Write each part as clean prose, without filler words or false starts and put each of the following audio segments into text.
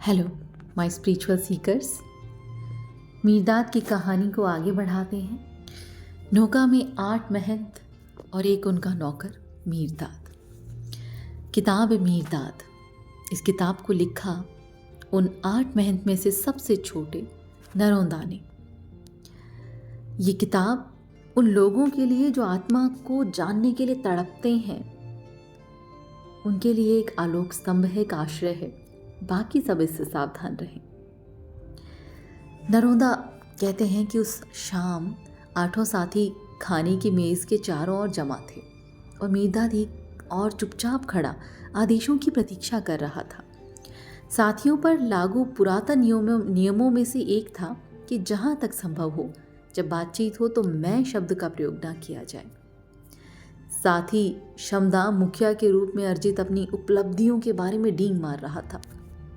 Hello my spiritual seekers. Mirdad की कहानी को आगे बढ़ाते हैं। नौका में 8 महंत और एक उनका नौकर मीरदाद। किताब है मीरदाद। इस किताब को लिखा उन 8 महंत में से सबसे छोटे नरोदा ने। ये किताब उन लोगों के लिए जो आत्मा को जानने के लिए तड़पते हैं, उनके लिए एक आलोक स्तंभ है, एक आश्रय है। बाकी सब इससे सावधान रहें। नरोदा कहते हैं कि उस शाम 8 साथी खाने की मेज़ के चारों ओर जमा थे और मीरदाद एक और चुपचाप खड़ा आदेशों की प्रतीक्षा कर रहा था। साथियों पर लागू पुरातन नियमों में से एक था कि जहाँ तक संभव हो, जब बातचीत हो तो मैं शब्द का प्रयोग ना किया जाए। साथी शमदाम मुखिया के रूप में अर्जित अपनी उपलब्धियों के बारे में डींग मार रहा था,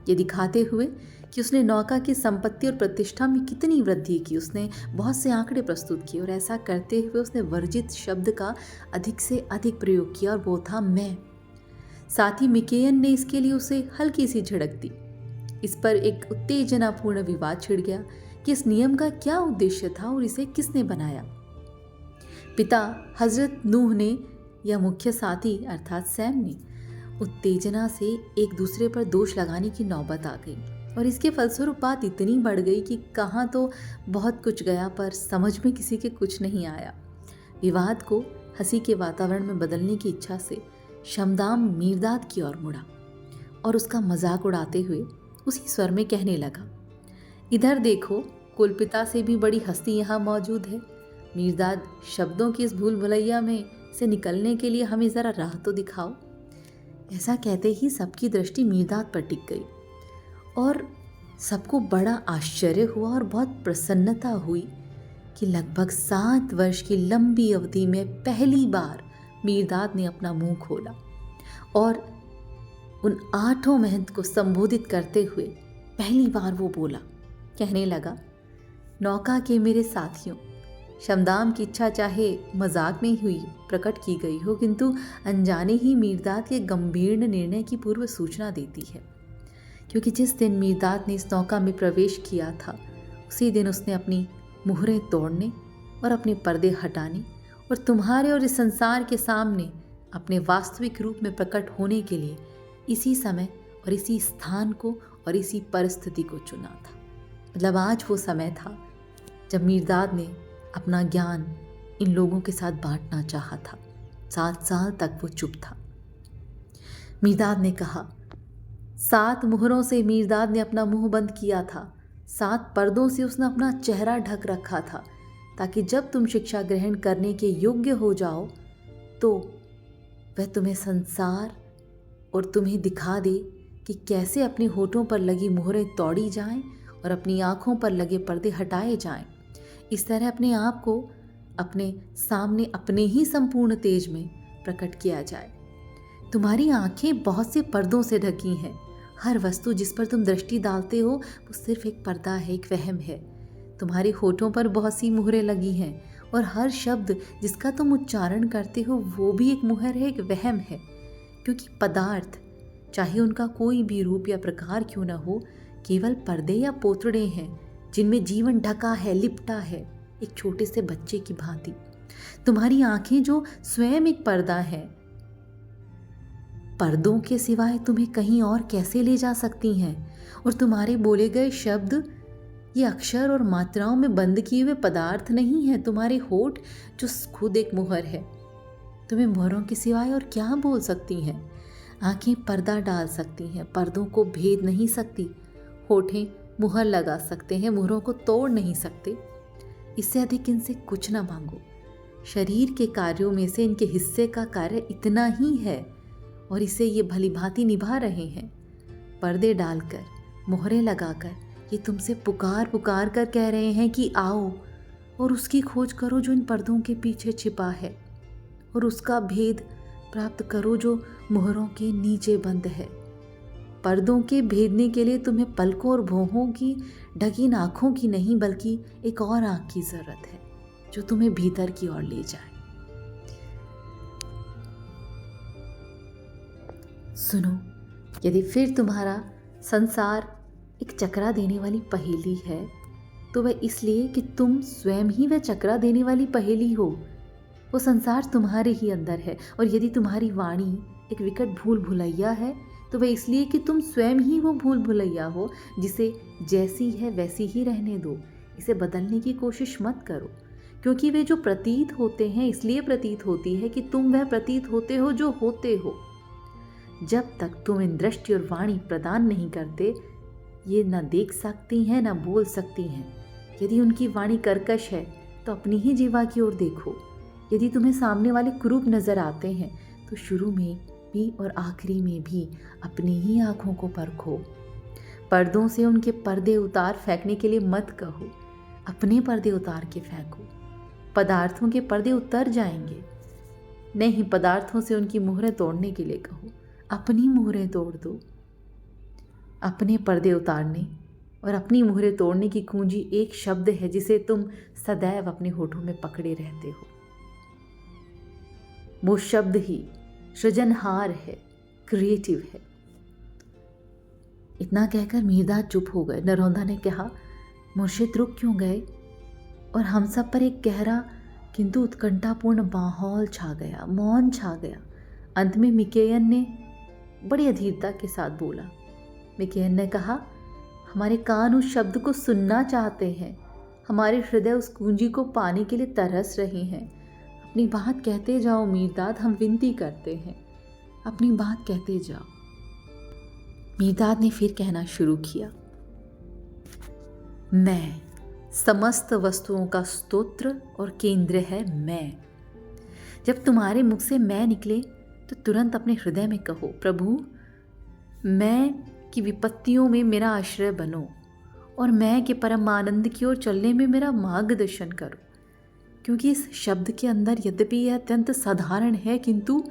ये दिखाते हुए कि उसने नौका की संपत्ति और प्रतिष्ठा में कितनी वृद्धि की। उसने बहुत से आंकड़े प्रस्तुत किए और ऐसा करते हुए उसने वर्जित शब्द का अधिक से अधिक प्रयोग किया और वो था मैं। साथी मिकेयन ने इसके लिए उसे हल्की सी झिड़क दी। इस पर एक उत्तेजनापूर्ण विवाद छिड़ गया कि इस नियम का क्या उद्देश्य था और इसे किसने बनाया। पिता हजरत नूह ने या मुख्य साथी अर्थात सैम ने। उत्तेजना से एक दूसरे पर दोष लगाने की नौबत आ गई और इसके फलस्वरूप बात इतनी बढ़ गई कि कहाँ तो बहुत कुछ गया पर समझ में किसी के कुछ नहीं आया। विवाद को हंसी के वातावरण में बदलने की इच्छा से शमदाम मीरदाद की ओर मुड़ा और उसका मजाक उड़ाते हुए उसी स्वर में कहने लगा, इधर देखो, कुलपिता से भी बड़ी हस्ती यहाँ मौजूद है। मीरदाद, शब्दों की इस भूल भुलैया में से निकलने के लिए हमें ज़रा राह तो दिखाओ। ऐसा कहते ही सबकी दृष्टि मीरदाद पर टिक गई और सबको बड़ा आश्चर्य हुआ और बहुत प्रसन्नता हुई कि लगभग 7 वर्ष की लंबी अवधि में पहली बार मीरदाद ने अपना मुंह खोला और उन 8 महंत को संबोधित करते हुए पहली बार वो बोला। कहने लगा, नौका के मेरे साथियों, शमदाम की इच्छा चाहे मजाक में हुई प्रकट की गई हो, किंतु अनजाने ही मीरदाद के गंभीर निर्णय की पूर्व सूचना देती है। क्योंकि जिस दिन मीरदाद ने इस नौका में प्रवेश किया था, उसी दिन उसने अपनी मुहरें तोड़ने और अपने पर्दे हटाने और तुम्हारे और इस संसार के सामने अपने वास्तविक रूप में प्रकट होने के लिए इसी समय और इसी स्थान को और इसी परिस्थिति को चुना था। मतलब आज वो समय था जब मीरदाद ने अपना ज्ञान इन लोगों के साथ बांटना चाहा था। 7 साल तक वो चुप था। मीरदाद ने कहा, 7 मुहरों से मीरदाद ने अपना मुंह बंद किया था। 7 पर्दों से उसने अपना चेहरा ढक रखा था, ताकि जब तुम शिक्षा ग्रहण करने के योग्य हो जाओ तो वह तुम्हें संसार और तुम्हें दिखा दे कि कैसे अपने होठों पर लगी मुहरें तोड़ी जाएं और अपनी आंखों पर लगे पर्दे हटाए जाएं। इस तरह अपने आप को अपने सामने अपने ही संपूर्ण तेज में प्रकट किया जाए। तुम्हारी आंखें बहुत से पर्दों से ढकी हैं। हर वस्तु जिस पर तुम दृष्टि डालते हो वो सिर्फ एक पर्दा है, एक वहम है। तुम्हारे होठों पर बहुत सी मुहरें लगी हैं और हर शब्द जिसका तुम उच्चारण करते हो वो भी एक मुहर है, एक वहम है। क्योंकि पदार्थ, चाहे उनका कोई भी रूप या प्रकार क्यों न हो, केवल पर्दे या पोतड़े हैं जिनमें जीवन ढका है, लिपटा है, एक छोटे से बच्चे की भांति। तुम्हारी आंखें जो स्वयं एक पर्दा है, पर्दों के सिवाय तुम्हें कहीं और कैसे ले जा सकती हैं। और तुम्हारे बोले गए शब्द ये अक्षर और मात्राओं में बंद किए हुए पदार्थ नहीं है। तुम्हारे होठ जो खुद एक मुहर है, तुम्हें मुहरों के सिवाय और क्या बोल सकती हैं। आंखें पर्दा डाल सकती हैं, पर्दों को भेद नहीं सकती। होठें मुहर लगा सकते हैं, मुहरों को तोड़ नहीं सकते। इससे अधिक इनसे कुछ ना मांगो। शरीर के कार्यों में से इनके हिस्से का कार्य इतना ही है और इसे ये भली भांति निभा रहे हैं। पर्दे डालकर, मोहरें लगाकर ये तुमसे पुकार पुकार कर कह रहे हैं कि आओ और उसकी खोज करो जो इन पर्दों के पीछे छिपा है, और उसका भेद प्राप्त करो जो मोहरों के नीचे बंद है। पर्दों के भेदने के लिए तुम्हें पलकों और भौहों की ढकी आँखों की नहीं, बल्कि एक और आँख की जरूरत है जो तुम्हें भीतर की ओर ले जाए। सुनो, यदि फिर तुम्हारा संसार एक चकरा देने वाली पहेली है तो वह इसलिए कि तुम स्वयं ही वह चकरा देने वाली पहेली हो। वो संसार तुम्हारे ही अंदर है, और यदि तुम्हारी वाणी एक विकट भूल भुलैया है तो वह इसलिए कि तुम स्वयं ही वो भूल भुलैया हो, जिसे जैसी है वैसी ही रहने दो। इसे बदलने की कोशिश मत करो, क्योंकि वे जो प्रतीत होते हैं इसलिए प्रतीत होती है कि तुम वह प्रतीत होते हो जो होते हो। जब तक तुम इन दृष्टि और वाणी प्रदान नहीं करते, ये न देख सकती हैं न बोल सकती हैं। यदि उनकी वाणी कर्कश है तो अपनी ही जीवा की ओर देखो। यदि तुम्हें सामने वाले कुरूप नजर आते हैं तो शुरू में भी और आखिरी में भी अपनी ही आंखों को परखो। पर्दों से उनके पर्दे उतार फेंकने के लिए मत कहो, अपने पर्दे उतार के फेंको। पदार्थों के पर्दे उतर जाएंगे, नहीं पदार्थों से उनकी मुहरें तोड़ने के लिए कहो। अपनी मुहरें तोड़ दो। अपने पर्दे उतारने और अपनी मुहरें तोड़ने की कुंजी एक शब्द है जिसे तुम सदैव अपने होठों में पकड़े रहते हो। वो शब्द ही सृजनहार है, क्रिएटिव है। इतना कहकर मीरदाद चुप हो गए। नरौंदा ने कहा, मुर्शिद रुक क्यों गए? और हम सब पर एक गहरा किंतु उत्कंठापूर्ण माहौल छा गया, मौन छा गया। अंत में मिकेयन ने बड़ी अधीरता के साथ बोला। मिकेयन ने कहा, हमारे कान उस शब्द को सुनना चाहते हैं, हमारे हृदय उस कुंजी को पाने के लिए तरस रहे हैं। अपनी बात कहते जाओ मीरदाद, हम विनती करते हैं, अपनी बात कहते जाओ। मीरदाद ने फिर कहना शुरू किया, मैं समस्त वस्तुओं का स्तोत्र और केंद्र है मैं। जब तुम्हारे मुख से मैं निकले तो तुरंत अपने हृदय में कहो, प्रभु मैं की विपत्तियों में मेरा आश्रय बनो और मैं के परम आनंद की ओर चलने में मेरा मार्गदर्शन करो। क्योंकि इस शब्द के अंदर यद्यपि यह अत्यंत साधारण है, किंतु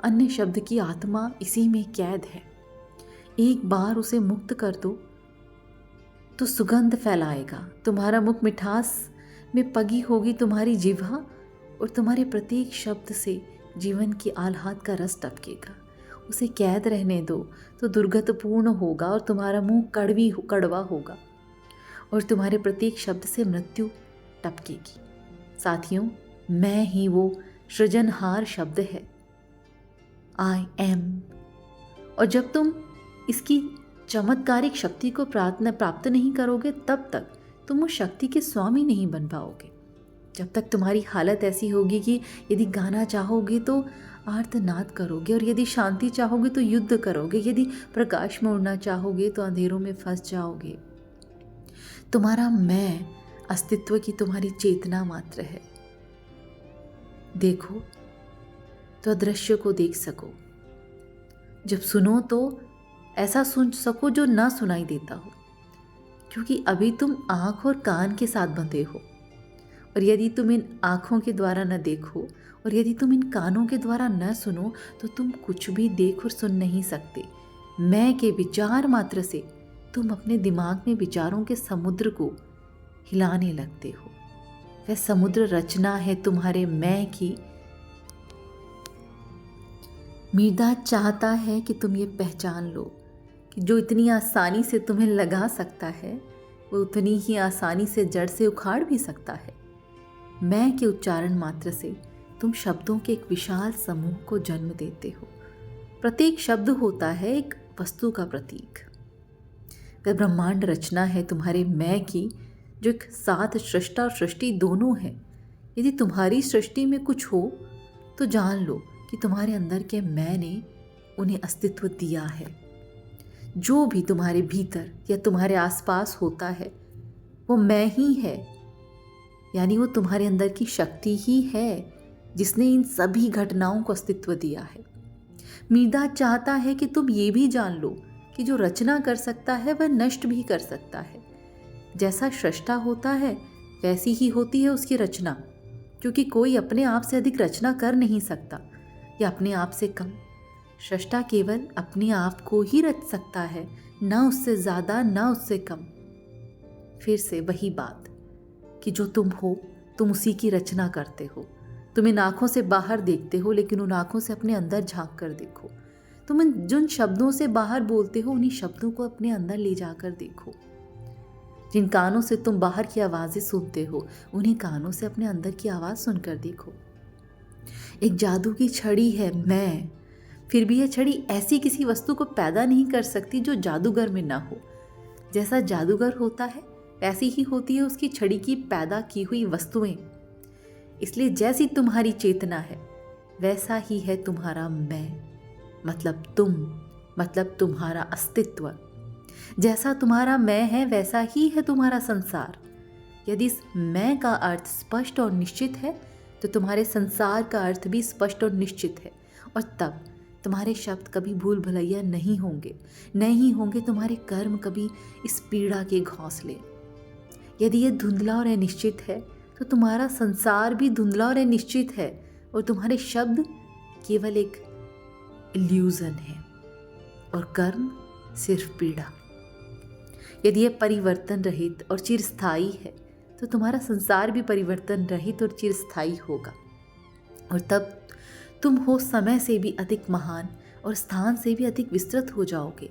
अन्य शब्द की आत्मा इसी में कैद है। एक बार उसे मुक्त कर दो तो सुगंध फैलाएगा। तुम्हारा मुख मिठास में पगी होगी तुम्हारी जिह्वा, और तुम्हारे प्रत्येक शब्द से जीवन की आह्लाद का रस टपकेगा। उसे कैद रहने दो तो दुर्गतपूर्ण होगा और तुम्हारा मुंह कड़वा होगा, और तुम्हारे प्रत्येक शब्द से मृत्यु टपकेगी। साथियों, मैं ही वो सृजनहार शब्द है, आई एम। और जब तुम इसकी चमत्कारिक शक्ति को प्राप्त नहीं करोगे, तब तक तुम उस शक्ति के स्वामी नहीं बन पाओगे। जब तक तुम्हारी हालत ऐसी होगी कि यदि गाना चाहोगे तो आर्तनाद करोगे, और यदि शांति चाहोगे तो युद्ध करोगे, यदि प्रकाश में उड़ना चाहोगे तो अंधेरों में फंस जाओगे। तुम्हारा मैं अस्तित्व की तुम्हारी चेतना मात्र है। देखो तो अदृश्य को देख सको, जब सुनो तो ऐसा सुन सको जो ना सुनाई देता हो, क्योंकि अभी तुम आँख और कान के साथ बंधे हो। और यदि तुम इन आँखों के द्वारा न देखो और यदि तुम इन कानों के द्वारा न सुनो तो तुम कुछ भी देख और सुन नहीं सकते। मैं के विचार मात्र से तुम अपने दिमाग में विचारों के समुद्र को हिलाने लगते हो। वह समुद्र रचना है तुम्हारे मैं की। मीरदाद चाहता है कि तुम ये पहचान लो कि जो इतनी आसानी से तुम्हें लगा सकता है वो उतनी ही आसानी से जड़ से उखाड़ भी सकता है। मैं के उच्चारण मात्र से तुम शब्दों के एक विशाल समूह को जन्म देते हो। प्रत्येक शब्द होता है एक वस्तु का प्रतीक। वह ब्रह्मांड रचना है तुम्हारे मैं की, जो एक साथ सृष्टा और सृष्टि दोनों है। यदि तुम्हारी सृष्टि में कुछ हो तो जान लो कि तुम्हारे अंदर के मैं ने उन्हें अस्तित्व दिया है। जो भी तुम्हारे भीतर या तुम्हारे आसपास होता है वो मैं ही है, यानी वो तुम्हारे अंदर की शक्ति ही है जिसने इन सभी घटनाओं को अस्तित्व दिया है। मीरदाद चाहता है कि तुम ये भी जान लो कि जो रचना कर सकता है वह नष्ट भी कर सकता है। जैसा सृष्टा होता है वैसी ही होती है उसकी रचना, क्योंकि कोई अपने आप से अधिक रचना कर नहीं सकता या अपने आप से कम। सृष्टा केवल अपने आप को ही रच सकता है, ना उससे ज़्यादा ना उससे कम। फिर से वही बात कि जो तुम हो तुम उसी की रचना करते हो। तुम इन आँखों से बाहर देखते हो, लेकिन उन आँखों से अपने अंदर झांक कर देखो। तुम जिन शब्दों से बाहर बोलते हो उन्हीं शब्दों को अपने अंदर ले जाकर देखो। जिन कानों से तुम बाहर की आवाज़ें सुनते हो उन्हीं कानों से अपने अंदर की आवाज़ सुनकर देखो। एक जादू की छड़ी है मैं, फिर भी यह छड़ी ऐसी किसी वस्तु को पैदा नहीं कर सकती जो जादूगर में ना हो। जैसा जादूगर होता है वैसी ही होती है उसकी छड़ी की पैदा की हुई वस्तुएं। इसलिए जैसी तुम्हारी चेतना है वैसा ही है तुम्हारा मैं, मतलब तुम, मतलब तुम्हारा अस्तित्व। जैसा तुम्हारा मैं है वैसा ही है तुम्हारा संसार। यदि इस मैं का अर्थ स्पष्ट और निश्चित है तो तुम्हारे संसार का अर्थ भी स्पष्ट और निश्चित है, और तब तुम्हारे शब्द कभी भूल भुलैया नहीं होंगे तुम्हारे कर्म कभी इस पीड़ा के घोंसले। यदि ये धुंधला और अनिश्चित है तो तुम्हारा संसार भी धुंधला और अनिश्चित है, और तुम्हारे शब्द केवल एक इल्यूजन है और कर्म सिर्फ पीड़ा। यदि यह परिवर्तन रहित और चिरस्थायी है तो तुम्हारा संसार भी परिवर्तन रहित और चिरस्थायी होगा, और तब तुम हो समय से भी अधिक महान और स्थान से भी अधिक विस्तृत हो जाओगे।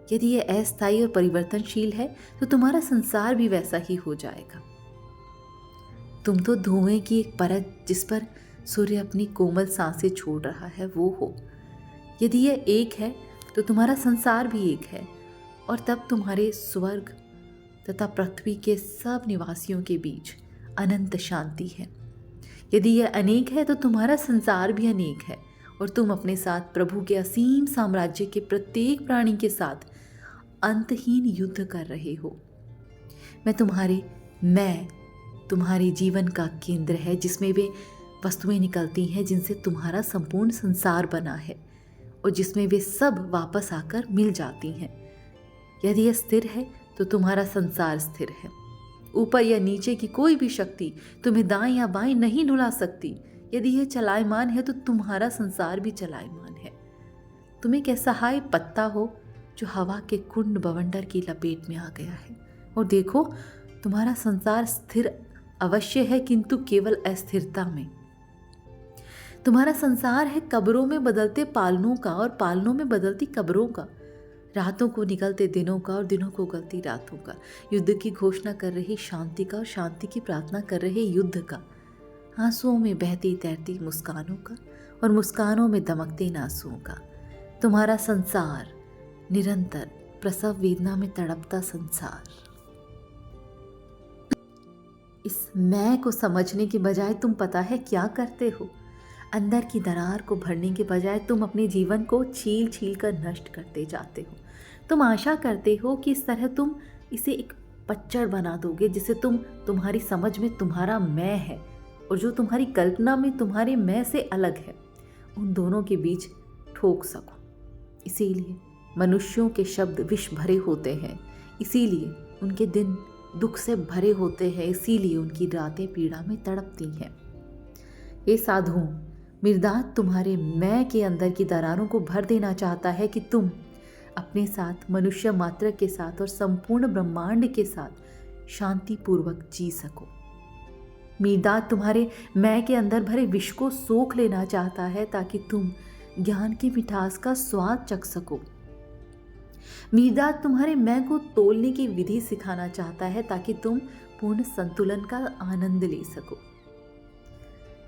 यदि यह अस्थायी और परिवर्तनशील है तो तुम्हारा संसार भी वैसा ही हो जाएगा। तुम तो धुएं की एक परत जिस पर सूर्य अपनी कोमल सांसें छोड़ रहा है वो हो। यदि यह एक है तो तुम्हारा संसार भी एक है, और तब तुम्हारे स्वर्ग तथा पृथ्वी के सब निवासियों के बीच अनंत शांति है। यदि यह अनेक है तो तुम्हारा संसार भी अनेक है, और तुम अपने साथ प्रभु के असीम साम्राज्य के प्रत्येक प्राणी के साथ अंतहीन युद्ध कर रहे हो। मैं तुम्हारे जीवन का केंद्र है, जिसमें वे वस्तुएं निकलती हैं जिनसे तुम्हारा संपूर्ण संसार बना है, और जिसमें वे सब वापस आकर मिल जाती हैं। यदि यह स्थिर है तो तुम्हारा संसार स्थिर है। ऊपर या नीचे की कोई भी शक्ति तुम्हें दाएं या बाएं नहीं डुला सकती। यदि यह चलायमान है तो तुम्हारा संसार भी चलायमान है। तुम एक असहाय पत्ता हो जो हवा के कुंड बवंडर की लपेट में आ गया है, और देखो तुम्हारा संसार स्थिर अवश्य है किंतु केवल अस्थिरता में। तुम्हारा संसार है कब्रों में बदलते पालनों का और पालनों में बदलती कब्रों का, रातों को निकलते दिनों का और दिनों को गलती रातों का, युद्ध की घोषणा कर रही शांति का और शांति की प्रार्थना कर रहे युद्ध का, आंसुओं में बहती तैरती मुस्कानों का और मुस्कानों में दमकते नासुओं का। तुम्हारा संसार निरंतर प्रसव वेदना में तड़पता संसार। इस मैं को समझने के बजाय तुम पता है क्या करते हो? अंदर की दरार को भरने के बजाय तुम अपने जीवन को छील छील कर नष्ट करते जाते हो। तुम आशा करते हो कि इस तरह तुम इसे एक पच्चड़ बना दोगे जिसे तुम्हारी समझ में तुम्हारा मैं है और जो तुम्हारी कल्पना में तुम्हारे मैं से अलग है, उन दोनों के बीच ठोक सको। इसीलिए मनुष्यों के शब्द विष भरे होते हैं, इसीलिए उनके दिन दुख से भरे होते हैं, इसीलिए उनकी रातें पीड़ा में तड़पती हैं। ये साधु मिर्दात तुम्हारे मैं के अंदर की दरारों को भर देना चाहता है कि तुम अपने साथ, मनुष्य मात्र के साथ और संपूर्ण ब्रह्मांड के साथ शांतिपूर्वक जी सको। मिर्दात तुम्हारे मैं के अंदर भरे विष को सोख लेना चाहता है ताकि तुम ज्ञान की मिठास का स्वाद चख सको। मिर्दात तुम्हारे मैं को तोलने की विधि सिखाना चाहता है ताकि तुम पूर्ण संतुलन का आनंद ले सको।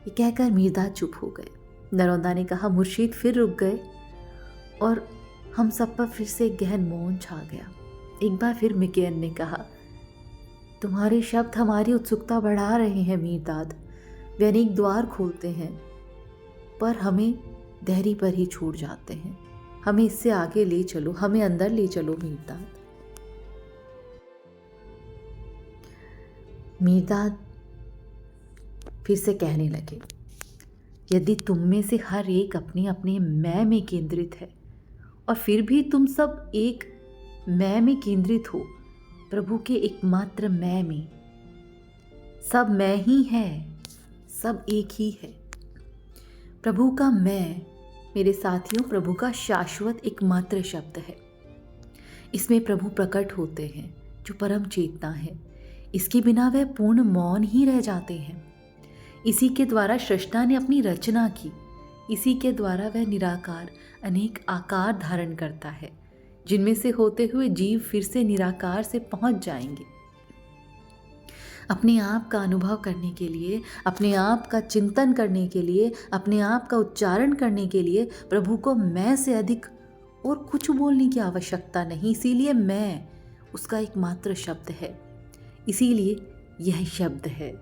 ये कहकर मिर्दात चुप हो गए। नरोदा ने कहा, मुर्शीद फिर रुक गए और हम सब पर फिर से गहन मौन छा गया। एक बार फिर मिकेन ने कहा, तुम्हारे शब्द हमारी उत्सुकता बढ़ा रहे हैं मिर्दात। वे अनेक द्वार खोलते हैं पर हमें देहरी पर ही छूट जाते हैं। हमें इससे आगे ले चलो, हमें अंदर ले चलो मिर्दात। मिर्दात फिर से कहने लगे, यदि तुम में से हर एक अपने अपने मैं में केंद्रित है और फिर भी तुम सब एक मैं में केंद्रित हो, प्रभु के एकमात्र मैं में, सब मैं ही है, सब एक ही है। प्रभु का मैं, मेरे साथियों, प्रभु का शाश्वत एकमात्र शब्द है। इसमें प्रभु प्रकट होते हैं जो परम चेतना है। इसके बिना वह पूर्ण मौन ही रह जाते हैं। इसी के द्वारा सृष्टा ने अपनी रचना की। इसी के द्वारा वह निराकार अनेक आकार धारण करता है, जिनमें से होते हुए जीव फिर से निराकार से पहुंच जाएंगे। अपने आप का अनुभव करने के लिए, अपने आप का चिंतन करने के लिए, अपने आप का उच्चारण करने के लिए प्रभु को मैं से अधिक और कुछ बोलने की आवश्यकता नहीं। इसीलिए मैं उसका एकमात्र शब्द है, इसीलिए यह शब्द है।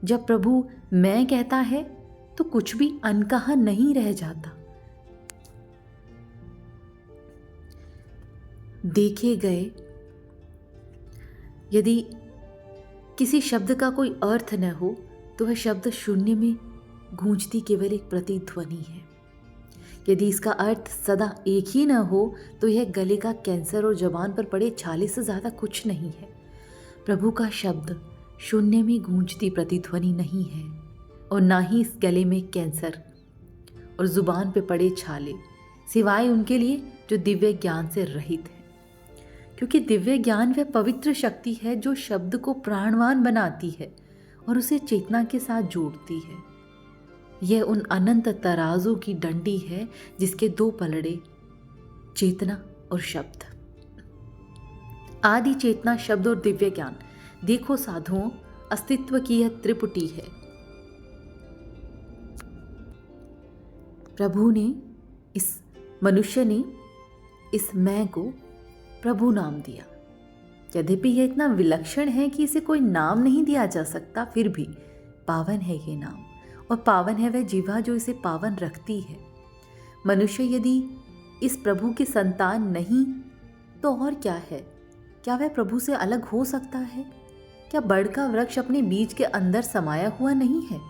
जब प्रभु मैं कहता है तो कुछ भी अनकहा नहीं रह जाता। देखे गए यदि किसी शब्द का कोई अर्थ न हो तो वह शब्द शून्य में गूंजती केवल एक प्रतिध्वनि है। यदि इसका अर्थ सदा एक ही न हो तो यह गले का कैंसर और जबान पर पड़े छाले से ज़्यादा कुछ नहीं है। प्रभु का शब्द शून्य में गूंजती प्रतिध्वनि नहीं है और ना ही इस गले में कैंसर और जुबान पे पड़े छाले, सिवाय उनके लिए जो दिव्य ज्ञान से रहित है। क्योंकि दिव्य ज्ञान वह पवित्र शक्ति है जो शब्द को प्राणवान बनाती है और उसे चेतना के साथ जोड़ती है। यह उन अनंत तराजू की डंडी है जिसके दो पलड़े चेतना और शब्द। आदि चेतना, शब्द और दिव्य ज्ञान, देखो साधुओं, अस्तित्व की यह त्रिपुटी है। मनुष्य ने इस मैं को प्रभु नाम दिया। यद्यपि यह इतना विलक्षण है कि इसे कोई नाम नहीं दिया जा सकता, फिर भी पावन है ये नाम, और पावन है वह जीवा जो इसे पावन रखती है। मनुष्य यदि इस प्रभु की संतान नहीं तो और क्या है? क्या वह प्रभु से अलग हो सकता है? क्या बड़ का वृक्ष अपने बीज के अंदर समाया हुआ नहीं है?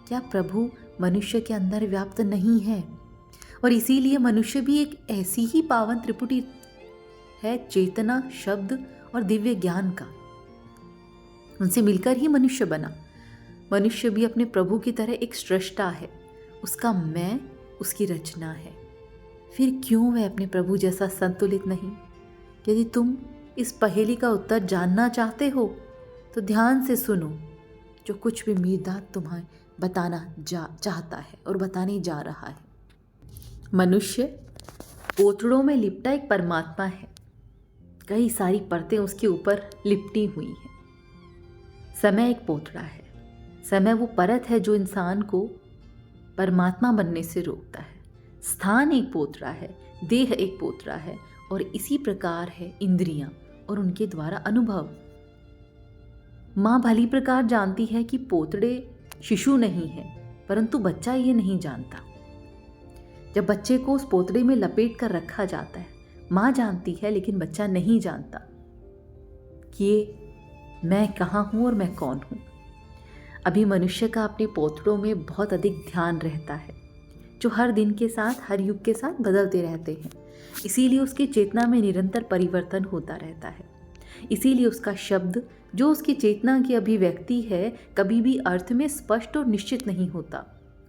क्या प्रभु मनुष्य के अंदर व्याप्त नहीं है? और इसीलिए मनुष्य भी एक ऐसी ही पावन त्रिपुटी है, चेतना, शब्द और दिव्य ज्ञान का। उनसे मिलकर ही मनुष्य बना। मनुष्य भी अपने प्रभु की तरह एक सृष्टा है, उसका मैं उसकी रचना है। फिर क्यों वह अपने प्रभु जैसा संतुलित नहीं? यदि तुम इस पहेली का उत्तर जानना चाहते हो तो ध्यान से सुनो जो कुछ भी मीरदाद तुम्हें बताना चाहता है और बताने जा रहा है। मनुष्य पोतड़ों में लिपटा एक परमात्मा है। कई सारी परतें उसके ऊपर लिपटी हुई हैं। समय एक पोतड़ा है। समय वो परत है जो इंसान को परमात्मा बनने से रोकता है। स्थान एक पोतड़ा है, देह एक पोतड़ा है, और इसी प्रकार है इंद्रियां और उनके द्वारा अनुभव। माँ भली प्रकार जानती है कि पोतड़े शिशु नहीं है, परंतु बच्चा ये नहीं जानता। जब बच्चे को उस पोतड़े में लपेट कर रखा जाता है, माँ जानती है लेकिन बच्चा नहीं जानता कि ये मैं कहाँ हूँ और मैं कौन हूँ। अभी मनुष्य का अपने पोतड़ों में बहुत अधिक ध्यान रहता है, जो हर दिन के साथ, हर युग के साथ बदलते रहते हैं। इसीलिए उसकी चेतना में निरंतर परिवर्तन होता रहता है। इसीलिए उसका शब्द जो उसकी चेतना की अभिव्यक्ति है, कभी भी अर्थ में स्पष्ट और निश्चित नहीं होता,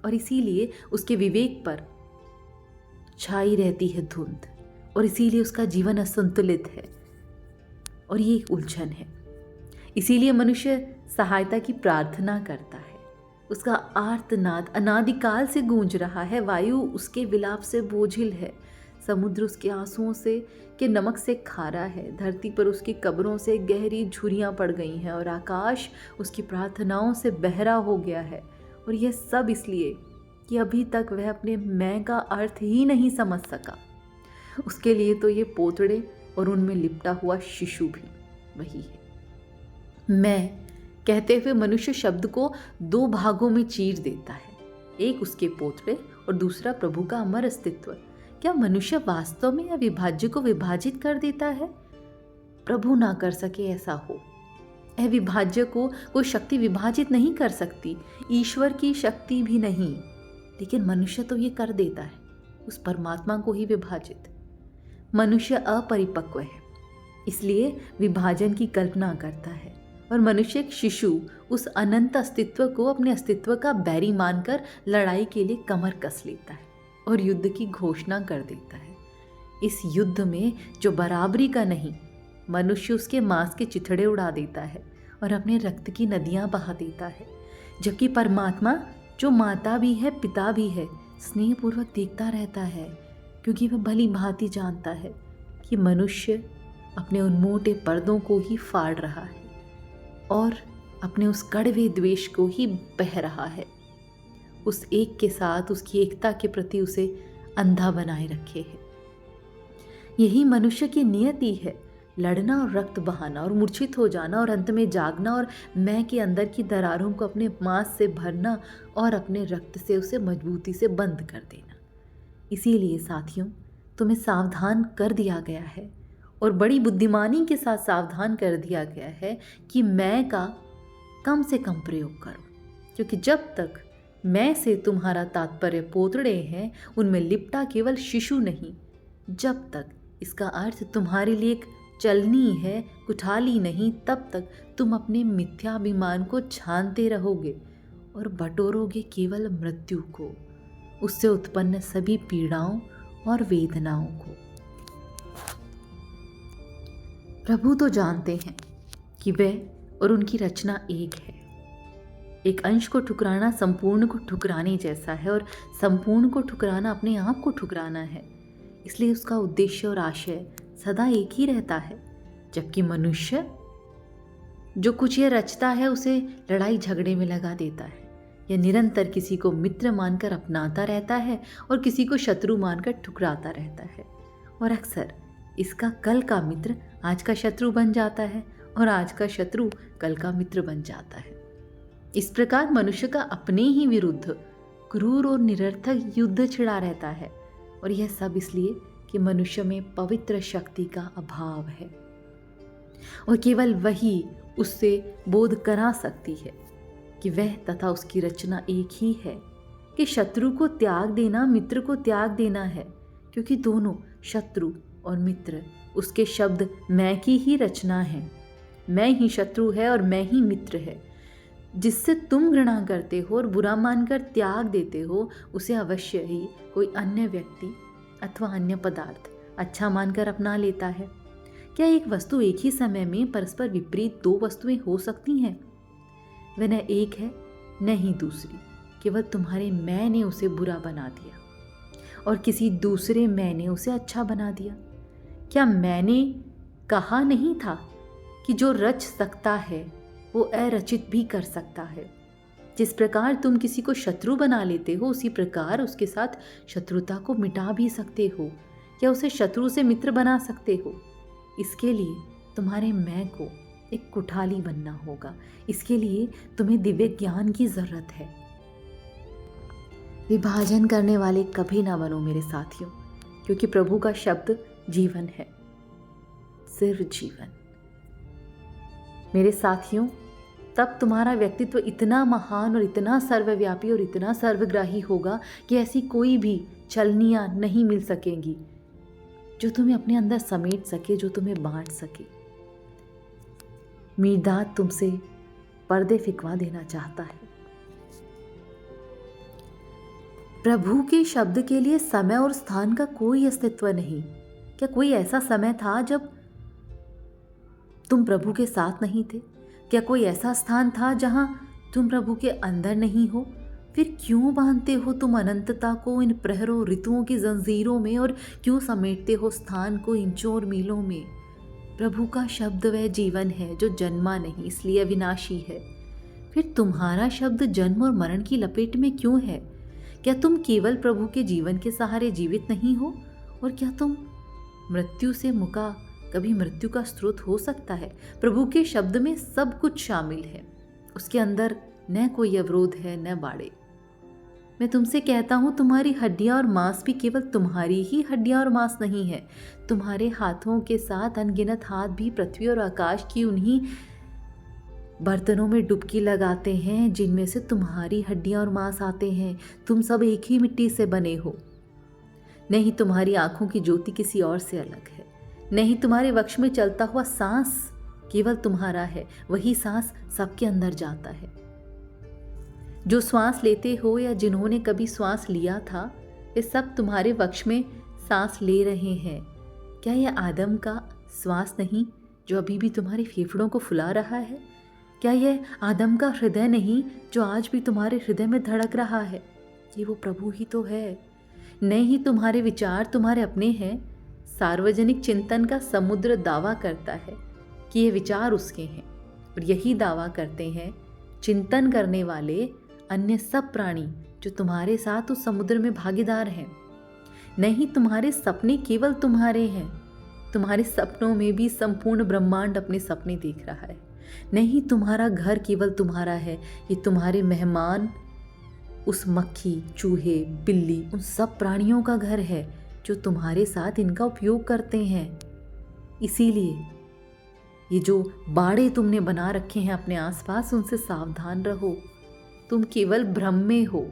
और इसीलिए उसके विवेक पर छाई रहती है धुंध, और इसीलिए उसका जीवन असंतुलित है और ये एक उलझन है। इसीलिए मनुष्य सहायता की प्रार्थना करता है। उसका आर्तनाद अनादिकाल से गूंज रहा है। वायु उसके विलाप से बोझिल है, समुद्र उसके आंसुओं से के नमक से खारा है, धरती पर उसकी कब्रों से गहरी झुर्रियाँ पड़ गई हैं, और आकाश उसकी प्रार्थनाओं से बहरा हो गया है। और यह सब इसलिए कि अभी तक वह अपने मैं का अर्थ ही नहीं समझ सका। उसके लिए तो ये पोतड़े और उनमें लिपटा हुआ शिशु भी वही है। मैं कहते हुए मनुष्य शब्द को दो भागों में चीर देता है, एक उसके पोतड़े और दूसरा प्रभु का अमर अस्तित्व। क्या मनुष्य वास्तव में अविभाज्य को विभाजित कर देता है? प्रभु ना कर सके ऐसा हो। अविभाज्य को कोई शक्ति विभाजित नहीं कर सकती, ईश्वर की शक्ति भी नहीं, लेकिन मनुष्य तो ये कर देता है, उस परमात्मा को ही विभाजित। मनुष्य अपरिपक्व है, इसलिए विभाजन की कल्पना करता है, और मनुष्य एक शिशु उस अनंत अस्तित्व को अपने अस्तित्व का बैरी मानकर लड़ाई के लिए कमर कस लेता है और युद्ध की घोषणा कर देता है। इस युद्ध में जो बराबरी का नहीं, मनुष्य उसके मांस के चिथड़े उड़ा देता है और अपने रक्त की नदियां बहा देता है, जबकि परमात्मा जो माता भी है, पिता भी है, स्नेहपूर्वक देखता रहता है, क्योंकि वह भली भांति जानता है कि मनुष्य अपने उन मोटे पर्दों को ही फाड़ रहा है और अपने उस कड़वे द्वेष को ही बह रहा है। उस एक के साथ उसकी एकता के प्रति उसे अंधा बनाए रखे है। यही मनुष्य की नियति है, लड़ना और रक्त बहाना और मूर्छित हो जाना और अंत में जागना और मैं के अंदर की दरारों को अपने मांस से भरना और अपने रक्त से उसे मजबूती से बंद कर देना। इसीलिए साथियों, तुम्हें सावधान कर दिया गया है और बड़ी बुद्धिमानी के साथ सावधान कर दिया गया है कि मैं का कम से कम प्रयोग करो, क्योंकि जब तक मैं से तुम्हारा तात्पर्य पोतड़े हैं, उनमें लिपटा केवल शिशु नहीं, जब तक इसका अर्थ तुम्हारे लिए एक चलनी है, कुठाली नहीं, तब तक तुम अपने मिथ्याभिमान को छानते रहोगे और बटोरोगे केवल मृत्यु को, उससे उत्पन्न सभी पीड़ाओं और वेदनाओं को। प्रभु तो जानते हैं कि वे और उनकी रचना एक है। एक अंश को ठुकराना संपूर्ण को ठुकराने जैसा है और संपूर्ण को ठुकराना अपने आप को ठुकराना है। इसलिए उसका उद्देश्य और आशय सदा एक ही रहता है। जबकि मनुष्य जो कुछ ये रचता है उसे लड़ाई झगड़े में लगा देता है। यह निरंतर किसी को मित्र मानकर अपनाता रहता है और किसी को शत्रु मानकर ठुकराता रहता है, और अक्सर इसका कल का मित्र आज का शत्रु बन जाता है और आज का शत्रु कल का मित्र बन जाता है। इस प्रकार मनुष्य का अपने ही विरुद्ध क्रूर और निरर्थक युद्ध छिड़ा रहता है, और यह सब इसलिए कि मनुष्य में पवित्र शक्ति का अभाव है और केवल वही उससे बोध करा सकती है कि वह तथा उसकी रचना एक ही है, कि शत्रु को त्याग देना मित्र को त्याग देना है, क्योंकि दोनों शत्रु और मित्र उसके शब्द मैं की ही रचना है। मैं ही शत्रु है और मैं ही मित्र है। जिससे तुम घृणा करते हो और बुरा मानकर त्याग देते हो, उसे अवश्य ही कोई अन्य व्यक्ति अथवा अन्य पदार्थ अच्छा मानकर अपना लेता है। क्या एक वस्तु एक ही समय में परस्पर विपरीत दो वस्तुएं हो सकती हैं? वह न एक है न ही दूसरी, केवल तुम्हारे मैं ने उसे बुरा बना दिया और किसी दूसरे मैं ने उसे अच्छा बना दिया। क्या मैंने कहा नहीं था कि जो रच सकता है वो अरचित भी कर सकता है? जिस प्रकार तुम किसी को शत्रु बना लेते हो, उसी प्रकार उसके साथ शत्रुता को मिटा भी सकते हो या उसे शत्रु से मित्र बना सकते हो। इसके लिए तुम्हारे मैं को एक कुठाली बनना होगा। इसके लिए तुम्हें दिव्य ज्ञान की जरूरत है। विभाजन करने वाले कभी ना बनो मेरे साथियों, क्योंकि प्रभु का शब्द जीवन है, सिर्फ जीवन। मेरे साथियों, तब तुम्हारा व्यक्तित्व इतना महान और इतना सर्वव्यापी और इतना सर्वग्राही होगा कि ऐसी कोई भी छलनियाँ नहीं मिल सकेंगी जो तुम्हें अपने अंदर समेट सके, जो तुम्हें बांट सके। मीरदाद तुमसे पर्दे फिकवा देना चाहता है। प्रभु के शब्द के लिए समय और स्थान का कोई अस्तित्व नहीं। क्या कोई ऐसा समय था जब तुम प्रभु के साथ नहीं थे? क्या कोई ऐसा स्थान था जहां तुम प्रभु के अंदर नहीं हो? फिर क्यों बांधते हो तुम अनंतता को इन प्रहरों ऋतुओं की जंजीरों में, और क्यों समेटते हो स्थान को इंचों और मीलों में? प्रभु का शब्द वह जीवन है जो जन्मा नहीं, इसलिए अविनाशी है। फिर तुम्हारा शब्द जन्म और मरण की लपेट में क्यों है? क्या तुम केवल प्रभु के जीवन के सहारे जीवित नहीं हो? और क्या तुम मृत्यु से मुका कभी मृत्यु का स्रोत हो सकता है? प्रभु के शब्द में सब कुछ शामिल है। उसके अंदर न कोई अवरोध है न बाड़े। मैं तुमसे कहता हूँ, तुम्हारी हड्डियाँ और मांस भी केवल तुम्हारी ही हड्डियाँ और मांस नहीं है। तुम्हारे हाथों के साथ अनगिनत हाथ भी पृथ्वी और आकाश की उन्हीं बर्तनों में डुबकी लगाते हैं जिनमें से तुम्हारी हड्डियाँ और मांस आते हैं। तुम सब एक ही मिट्टी से बने हो। नहीं तुम्हारी आंखों की ज्योति किसी और से अलग है। नहीं तुम्हारे वक्ष में चलता हुआ सांस केवल तुम्हारा है, वही सांस सबके अंदर जाता है। जो श्वास लेते हो या जिन्होंने कभी श्वास लिया था, वे सब तुम्हारे वक्ष में सांस ले रहे हैं। क्या यह आदम का श्वास नहीं जो अभी भी तुम्हारे फेफड़ों को फुला रहा है? क्या यह आदम का हृदय नहीं जो आज भी तुम्हारे हृदय में धड़क रहा है? ये वो प्रभु ही तो है। नहीं ही तुम्हारे विचार तुम्हारे अपने हैं। सार्वजनिक चिंतन का समुद्र दावा करता है कि ये विचार उसके हैं, और यही दावा करते हैं चिंतन करने वाले अन्य सब प्राणी जो तुम्हारे साथ उस समुद्र में भागीदार हैं। नहीं, तुम्हारे सपने केवल तुम्हारे हैं। तुम्हारे सपनों में भी संपूर्ण ब्रह्मांड अपने सपने देख रहा है। नहीं, तुम्हारा घर केवल तुम्हारा है, ये तुम्हारे मेहमान उस मक्खी, चूहे, बिल्ली, उन सब प्राणियों का घर है जो तुम्हारे साथ इनका उपयोग करते हैं। इसीलिए ये जो बाड़े तुमने बना रखे हैं अपने आसपास, उनसे सावधान रहो। तुम केवल भ्रम में हो,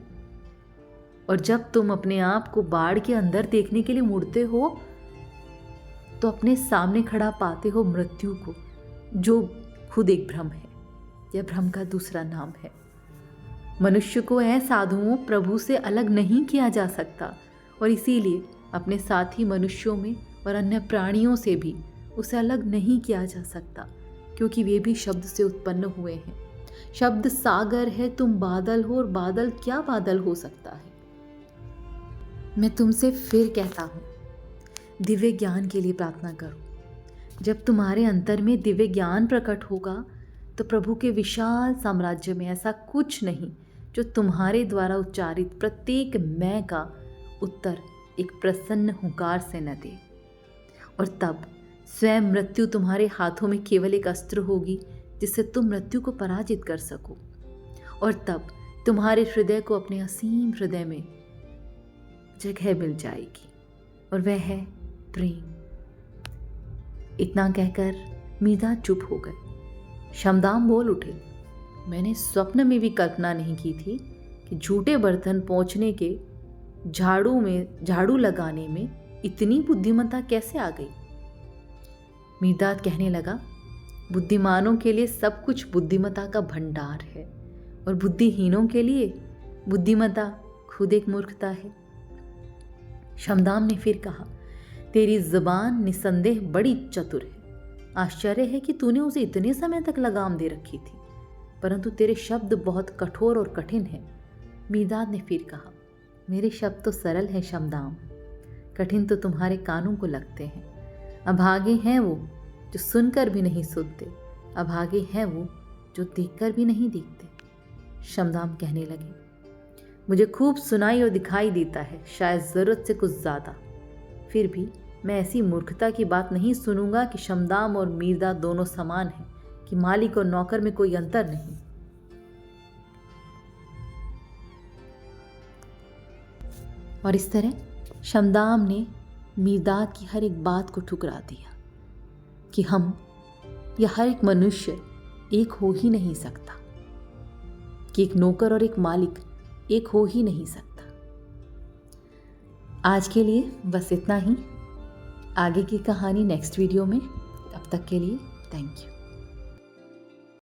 और जब तुम अपने आप को बाड़ के अंदर देखने के लिए मुड़ते हो तो अपने सामने खड़ा पाते हो मृत्यु को, जो खुद एक भ्रम है। यह भ्रम का दूसरा नाम है। मनुष्य को साधुओं प्रभु से अलग नहीं किया जा सकता, और इसीलिए अपने साथी मनुष्यों में और अन्य प्राणियों से भी उसे अलग नहीं किया जा सकता, क्योंकि वे भी शब्द से उत्पन्न हुए हैं। शब्द सागर है, तुम बादल हो, और बादल क्या बादल हो सकता है। मैं तुमसे फिर कहता हूँ, दिव्य ज्ञान के लिए प्रार्थना करो। जब तुम्हारे अंतर में दिव्य ज्ञान प्रकट होगा तो प्रभु के विशाल साम्राज्य में ऐसा कुछ नहीं जो तुम्हारे द्वारा उच्चारित प्रत्येक मैं का उत्तर एक प्रसन्न हुंकार से न दे। और तब स्वयं मृत्यु तुम्हारे हाथों में केवल एक अस्त्र होगी जिससे तुम मृत्यु को पराजित कर सको। और तब तुम्हारे हृदय को अपने असीम हृदय में जगह मिल जाएगी, और वह है प्रेम। इतना कहकर मीरा चुप हो गए। शमदाम बोल उठे, मैंने स्वप्न में भी कल्पना नहीं की थी कि झूठे बर्तन पोंछने के झाड़ू लगाने में इतनी बुद्धिमत्ता कैसे आ गई। मीरदाद कहने लगा, बुद्धिमानों के लिए सब कुछ बुद्धिमत्ता का भंडार है, और बुद्धिहीनों के लिए बुद्धिमत्ता खुद एक मूर्खता है। शमदाम ने फिर कहा, तेरी जुबान निसंदेह बड़ी चतुर है। आश्चर्य है कि तूने उसे इतने समय तक लगाम दे रखी थी, परंतु तेरे शब्द बहुत कठोर और कठिन हैं। मीरदाद ने फिर कहा, मेरे शब्द तो सरल हैं शमदाम, कठिन तो तुम्हारे कानों को लगते हैं। अभागे हैं वो जो सुनकर भी नहीं सुनते, अभागे हैं वो जो देखकर भी नहीं देखते। शमदाम कहने लगे, मुझे खूब सुनाई और दिखाई देता है, शायद ज़रूरत से कुछ ज़्यादा। फिर भी मैं ऐसी मूर्खता की बात नहीं सुनूंगा कि शमदाम और मीरदाद दोनों समान हैं, कि मालिक और नौकर में कोई अंतर नहीं। और इस तरह शमदाम ने मीरदाद की हर एक बात को ठुकरा दिया कि हम या हर एक मनुष्य एक हो ही नहीं सकता, कि एक नौकर और एक मालिक एक हो ही नहीं सकता। आज के लिए बस इतना ही। आगे की कहानी नेक्स्ट वीडियो में। तब तक के लिए थैंक यू।